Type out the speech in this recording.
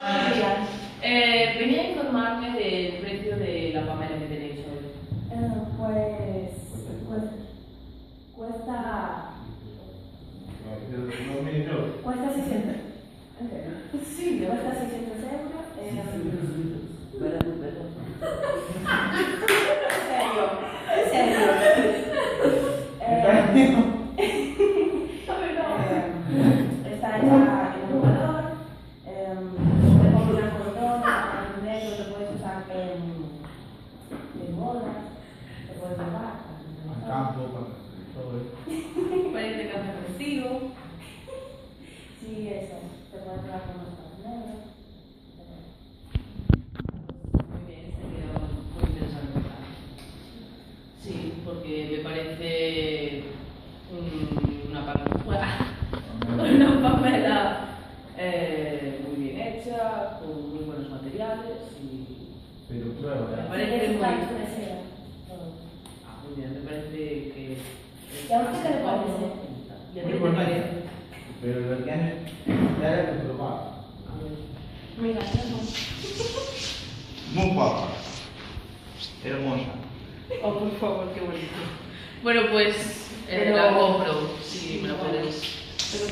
Buenos días. Venía a informarme del precio de la Pamela que tenéis hoy. Pues cuesta 600. Sí, cuesta 600 euros. En serio. Está hecha en un valor. Se combina con todo. El negro lo puedes usar en bodas. Te puedes llevar. Al campo, todo. Parece que hace contigo. Sí, eso. Te puedes llevar con los negros. Muy bien, sería muy interesante. Sí, porque me parece una Pamela muy bien hecha, con muy buenos materiales y Pero prueba, me ¿verdad? parece muy... Todo. Muy bien, me parece que... ¿Y a usted qué le parece? ¿Y a ti Muy qué te bonito. parece? Pero lo que ya era que probar. A ver. Mira, no. Muy guapa. Hermosa. Oh, por favor, qué bonito. Bueno, pues Pero- la compro, si me la puedes.